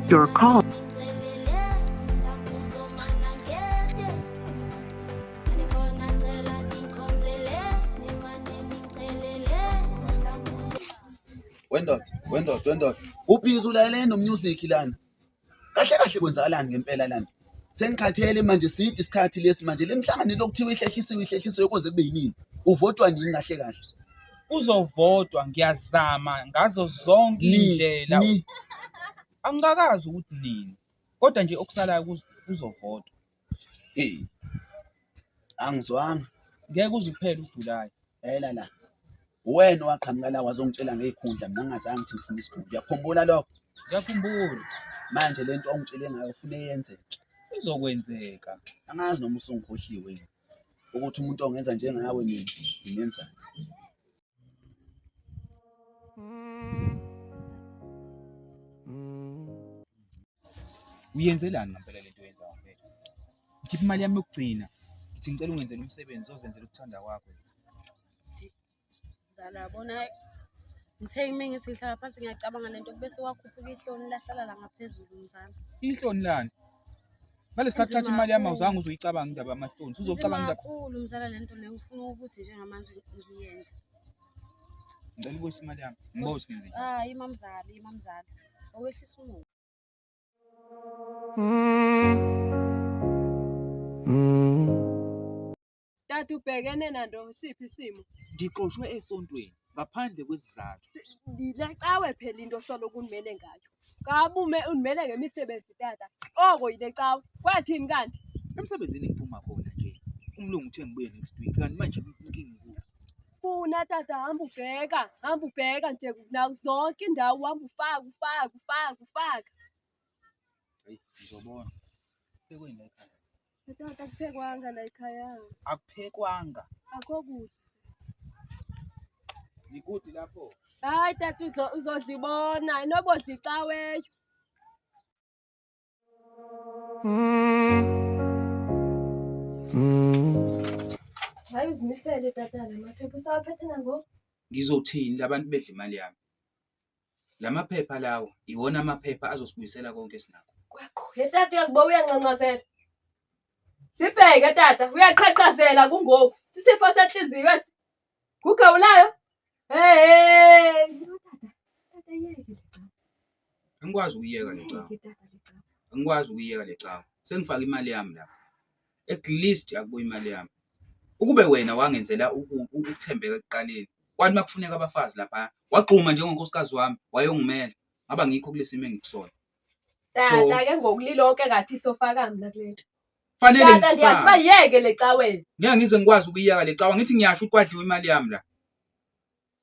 Your call. Wendoda. Ubhizi ulalele nomusic lana. Kahle kahle kwenzakalani ngempela lana. Sengikhathele manje sidi isikhathi lesi manje lemhlangano lokuthiwa ihlehlisiwe kuze kube yinini. Uvotwa nini kahle kahle? Uzovotwa ngiyazama ngazo zonke indlela. Angikakazi ukuthi nini. Kodwa nje okusalayo kuzovotwa. Angizwanga. Ngeke uze uphele uJulayi. La. Wena owaqhamuka la wazongitshela ngeikhundla mina ngingazange ngithi ngifuna isikhundla. Uyakhumbula lokho? Ngiyakhumbula. Manje lento ongitshele ngayo ufuna yenzeke. Izokwenzeka. Angazi noma usungikhohliwe ukuthi umuntu ongenza njengawe mina ngimenzani. Uyenzelani ngempela lento oyenzayo mfethu? Ngikhipha imali yami yokugcina. Ngithi ngicela ungenzele umsebenzi ozenzela ukuthanda kwakho. Zala yabona ngithe mina ngithi ngihlala phansi ngiyacabanga lento bese wakhuphuka ihloni lahlala la ngaphezulu mzala. Ihloni lani? Ngalesikhathi thatha imali yami awuzange uzoyicabanga indaba yamahloni. Uzocabanga indaba kakhulu mzala lento le ufuna ukuthi njengamanje ngiyenze. Ngicela ubuyise imali yami. Ngiboze ngenzeni. Imamzala. Owehlisa umoya. Tata ubhekene nando siphi isimo? Ngiqoshwe esontweni ngaphandle kwesizathu. Lilecawe phela into soloku unimele ngayo. Ngabe unimele ngemisebenzi tata. Oko yilecawe. Kwathini kanti? Emsebenzini ngiphuma khona nje. Umlungu uthe ngibuye next week kanti manje inkinga inkulu. Funa tata hamba ubheka nje naku zonke indawo hamba ufaka. Hayi ngizobona. Phekweni la ekhaya. Tata kuphekwanga la ekhaya. Akuphekwanga. Akho kuhle. Ngikude lapho. Hayi tata uzozibona inobodla icaweyo. Hayi uzimisele tata lamaphepha usawaphethe nangoku. Ngizothini labantu bedla imali yami? Lamaphepha lawo iwona amaphepha azosibuyisela konke esinakho. Kwakho tata uyazibo uyancancazela. Sibheke tata uyaqhaqhazela kungoku. Sisifo senhliziyo esi. Kugawulayo? Hey. Tata yeke lecala. Angikwazi ukuyeka lecawa. Sengifaka imali yami lapha. At least akubuyi imali yami. Ukube wena wangenzela ukuthembeka ekuqaleni. Kwathi makufuneka abafazi lapha, wagxuma njengonkosikazi wami, wayongimela. Ngaba ngikho kulesimo engikusona. Tata ke ngokulilonke ngathi sofaka mina kulento. Fanele Tata ndiyasiba yeke lecaweni. ngeke ngize ngikwazi ukuyeka lecawa ngithi ngiyasho ukwadliwa imali yami la.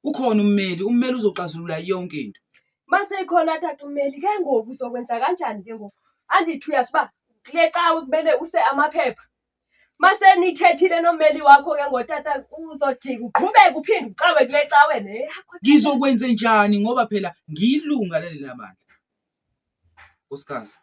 Ukhona ummeli uzoxazulula yonke into. Mase ikhona tata ummeli ke ngoku uzokwenza kanjani ke ngoku? Andithi uyasiba lecawe kumele use amaphepha. Mase nithethile nommeli wakho ke ngotata uzojika uqhubeke uphinde ucawe kule cawe ne yakho. Ngizokwenza njani ngoba phela ngiyilunga lalela bandla. Nkosikazi,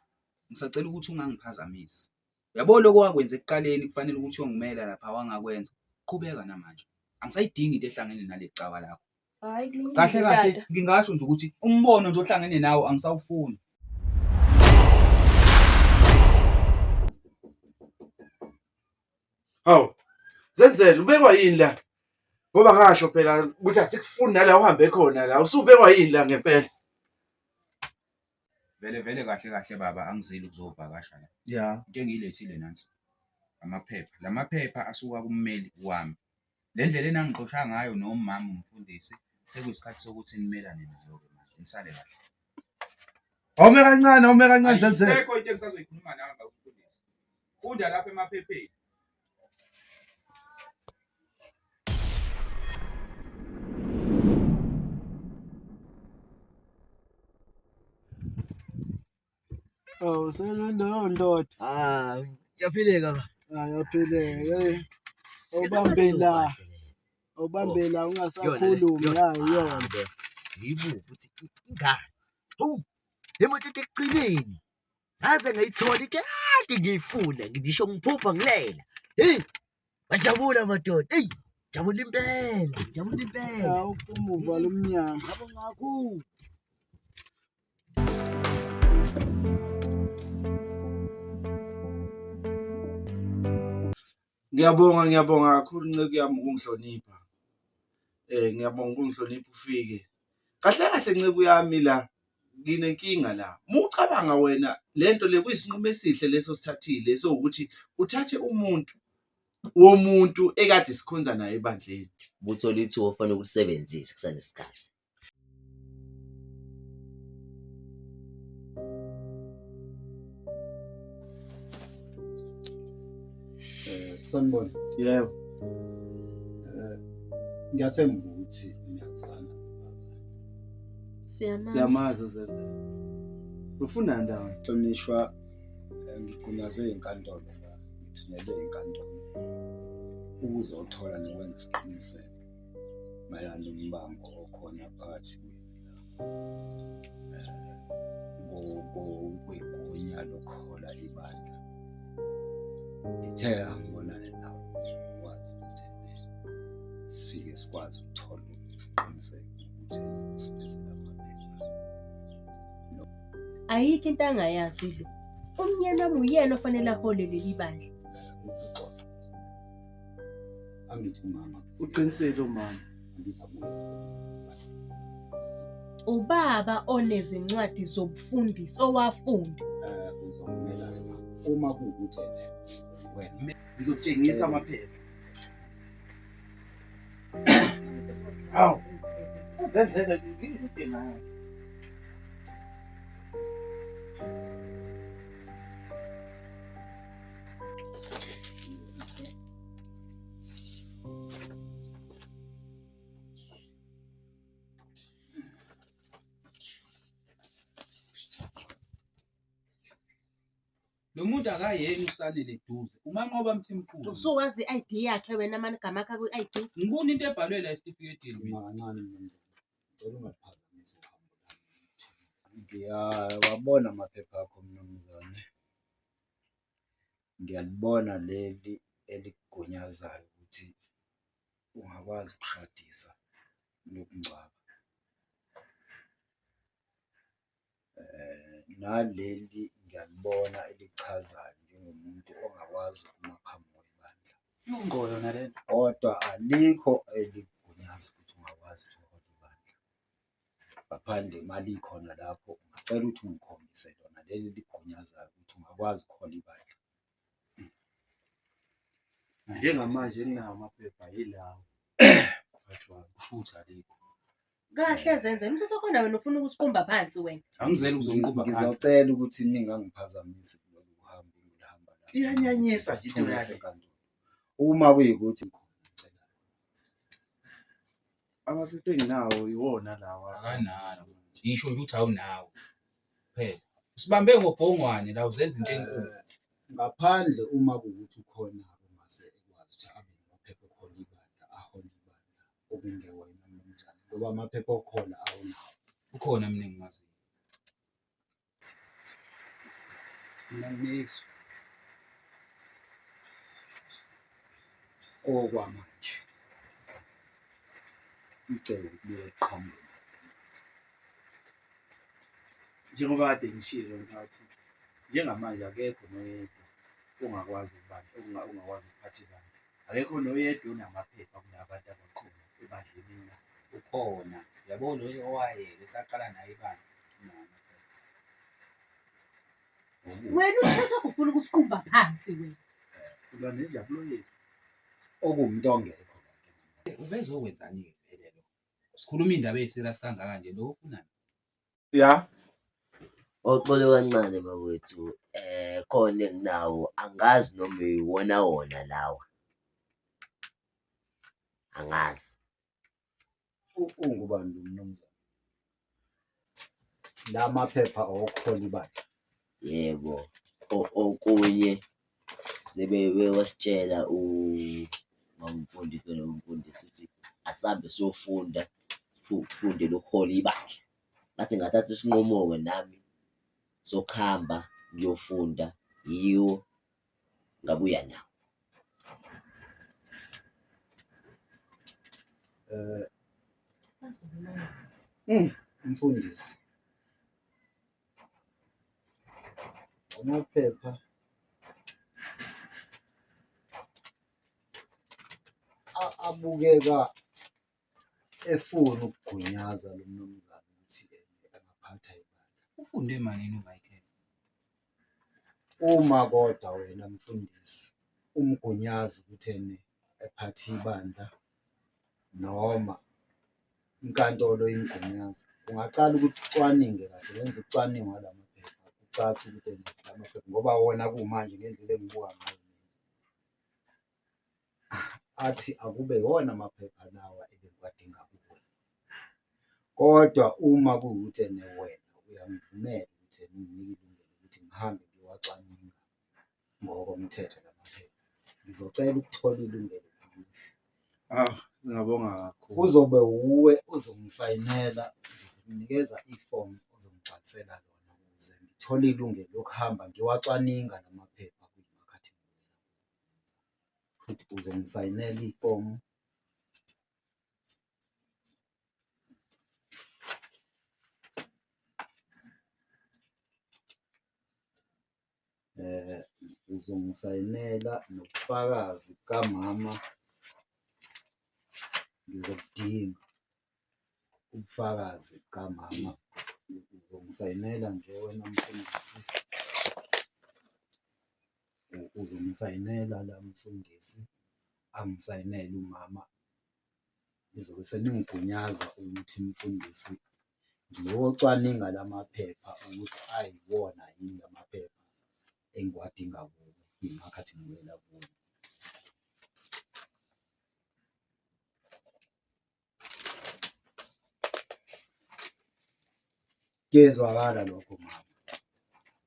ngisacela ukuthi ungangiphazamisi. Yabo lokho wakwenza ekuqaleni kufanele ukuthi uyongimela lapha wangakwenza. Qhubeka namanje. Angisayidingi into ehlangene nalecawa lakho. Hayi kulungile Kahle tata. ngingasho nje ukuthi umbono nje ohlangene nawo angisawufuni. Hawu, Zenzele ubekwa yini la? Ngoba ngasho phela ukuthi asikufuni nala uhambe khona la. Usubekwa yini la ngempela? Vele kahle baba angizeli ukuzovakasha la. Ya. Into engiyilethile nansi. Amaphepha. Lamaphepha asuka kummeli wami. Le ndlela enangixosha ngayo nomama umfundisi sekuyisikhathi sokuthi nimelane nayo ke manje. Nisale kahle. Awume kancane Zenzele. Ayikho into engisazoyikhuluma nawe ngakufundisa. Funda lapha emaphepheni. Oh, ndoda. Yaphileka ba. Yaphileke. Awubambela ungasakhulumi yona. Yibo ukuthi ingane. Emoto ekugcineni. Ngaze ngayithola into kade ngiyifuna ngisho ngiphupha ngilela. Hey! Ngajabula madoda. Hey! Jabula impela. Hawu umuva lomnyama. Ngabo ngakho. Ngiyabonga kakhulu nceki yami ukungihlonipha. Ngiyabonga ukungihlonipha ufike. Kahle kahle ncebo yami la, nginenkinga la. Mucabanga wena lento le kuyisinqumo esihle leso sithathile sokuthi uthathe umuntu womuntu ekade sikhonza naye ebandleni. Ubuthola ithuba ofanele ukusebenzisa kusanesikhathi. Sanibona. Yebo. Ngiyathemba ukuthi niyazana. Siyamazi uZenzele. Ufuna ndawo? Hlonishwa, ngigunyazwe inkantolo la, ngithunyelwe inkantolo ukuzothola nokwenza isiqiniseko mayelana nombango okhona phakathi kwigunya lokuhola ibandla. Ngithe angibonane nawe ukuthi ukwazi ukuthi sifike sikwazi ukuthola isiqiniseko ukuthi usebenzela amaphepha. Ayikho into angayazi lo. Umnyana wami uyena ofanele ahole leli bandla. Uxoxa. Angithi umama. Uqinisele umama. Ngizabuya. Ubaba onezincwadi zobufundisi owafunda. Uzongimela uma kuwukuthi wena Ngizositshengisa amaphepha. Hawu. Uzenzele inkinga yakhe. Lo muntu akayena usalele eduze. Umanqoba Mthimkhulu. Usuwazi i-ID yakhe wena amagama akhe kwi-ID. Ngibona into ebhalwe la esitifiketini. uma kancane mnumzane. Ngicela ungaphazamisi uhambo lami. Ngiyawabona amaphepha akho mnumzane. Ngiyalibona leli eligunyazayo ukuthi ungakwazi ukushadisa nokungcwaba. Naleli ngiyalibona elichazayo njengomuntu ongakwazi ukuma phambi kwebandla. Ungqoyo nalento. Kodwa alikho eligunyaza ukuthi ungakwazi ukuthi uhole ibandla. Ngaphandle imali ikhona lapho ungacela ukuthi ungikhombise lona leli ligunyazayo ukuthi ungakwazi ukuhola ibandla. Njengamanje enginawo amaphepha yilawo. Bathiwa kushuthi alikho. Kahle zenze umthetho khona wena ufuna ukusiqumba phansi wena. Angizeli ukuzonquba phansi. Ngizocela ukuthi ningangiphazamisi kulolu hambo engilihamba la. Iyanyanyisa nje into yakhe. Uma kuyikuthi ngicela Amaphepha enginawo iwona lawa. Akanawo. Ngisho nje uthi awunawo. Phela. Sibambe ngobhongwane la uzenza into enkulu. ngaphandle uma kuwukuthi ukhona mase ekwazi ukuthi abe namaphepha okuhola ibandla ahole ibandla okungewona mnumzane ngoba amaphepha okuhola awunawo. Ukhona mina engimaziyo. Ngiyangizwa okwamanje icebo libuye liqhamuke Njengoba kade ngishilo ngathi njengamanje akekho noyedwa ongakwazi ukubandla ongakwazi ukuphatha ibandla. Akekho noyedwa onamaphepha kunabantu abaqhuma ebandleni la. Ukhona. Yabona lo owayeke saqala naye ibandla. Wena umthetho wakho ufuna ukusiqumba phansi wena. Kuba nenjabulo yethu. okuwumuntu ongekho. Ubezokwenzani-ke vele lo? Sikhuluma indaba ey'serious kangaka nje lo ufunani? Ya. Oxolo kancane bakwethu, khona enginawo angazi noma iwona wona lawa. Angazi. Ungubani lo mnumzane? La maphepha okuhola ibandla. Yebo, okunye sebewasitshela umfundisi nomfundisi ukuthi asambe siyofunda ufunde lokuhola ibandla. Ngathi ngathatha isinqumo-ke nami sokuhamba ngiyofunda yiwo ngabuya nawo. Mfundisi, amaphepha abukeka efuna ukugunyaza lo mnumzane ukuthi angaphatha ibandla. Ufunde malini uMichael? Uma kodwa wena mfundisi umgunyazi ukuthi ephathe ibandla noma inkantolo imgunyaza, ungaqala ukuthi ucwaninge kahle, wenze ucwaningo lamaphepha, ucace ukuthi lamaphepha ngoba wona kumanje ngendlela engibuka ngayo athi akube iwona amaphepha lawa ebengiwadinga kuwena. Kodwa uma kuwukuthi wena uyangivumela ukuthi unginike ilungelo ukuthi ngihambe ngiyowacwaninga ngokomthetho lamaphepha, ngizocela ukuthola ilungelo lami. Ngiyabonga kakhulu. Kuzobe wuwe uzongisayinela, ngizokunikeza ifomu ozongigcwalisela lona ukuze ngithole ilungelo lokuhamba ngiwacwaninga lamaphepha kwimakhathi futhi uzongisayinela ifomu. Uzongisayinela nobufakazi bukamama, ngizokudinga ubufakazi bukamama. Uzongisayinela nje wena mfundisi, uzongisayinela la mfundisi, angisayinele umama. Nizobe seningigunyaza ukuthi mfundisi ngiyocwaninga lamaphepha ukuthi ayiwona yini lamaphepha engiwadinga kuwe kwimakhathi ngiwela kuwe. Kuyezwakala lokho mama?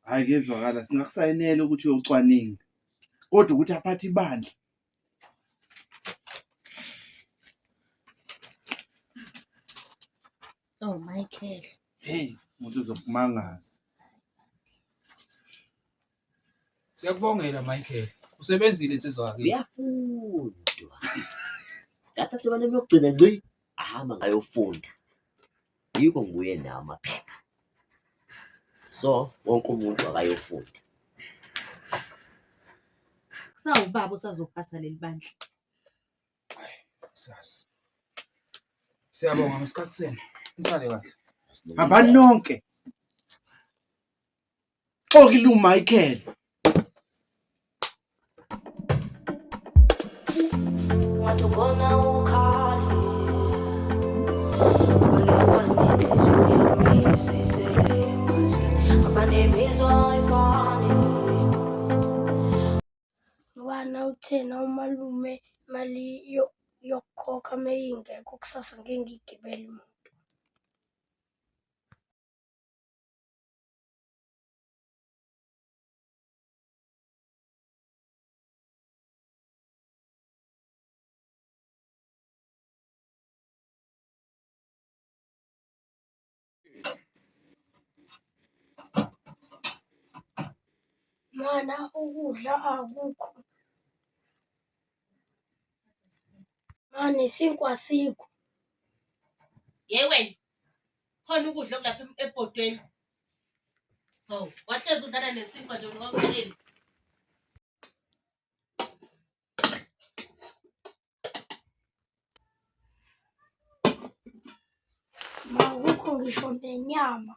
Hhayi, kuyezwakala, singakusayinela ukuthi uyocwaninga, kodwa ukuthi aphathe ibandla. Oh Michael. Hey, umuntu uzokumangaza. Siyakubongela Michael. Usebenzile insizwa yakhe. Uyafundwa. Ngathatha imali yami yokugcina ngci, ahamba ngayofunda. Yiko ngibuye nawo amaphepha. So, wonke umuntu akayofunda. Kusawubaba usazophatha leli bandla. Sasi. Siyabonga ngesikhathi senu. Nisale kahle. Hambani nonke. Xokile uMichael. Watubona ukhali abangefani inhliziyo yami emazweni abanemizwa ayifani. Ngibana uthena umalume imali yokukhokha meyingekho kusasa ngeke ngigibele imoto. Mana ukudla akukho. Mane isinkwa asikho. Wena. Khona ukudla okulapha ebhodweni. Hawu, wahlezi udlala nesinkwa nje ngokuthini? Ma akukho ngisho nenyama.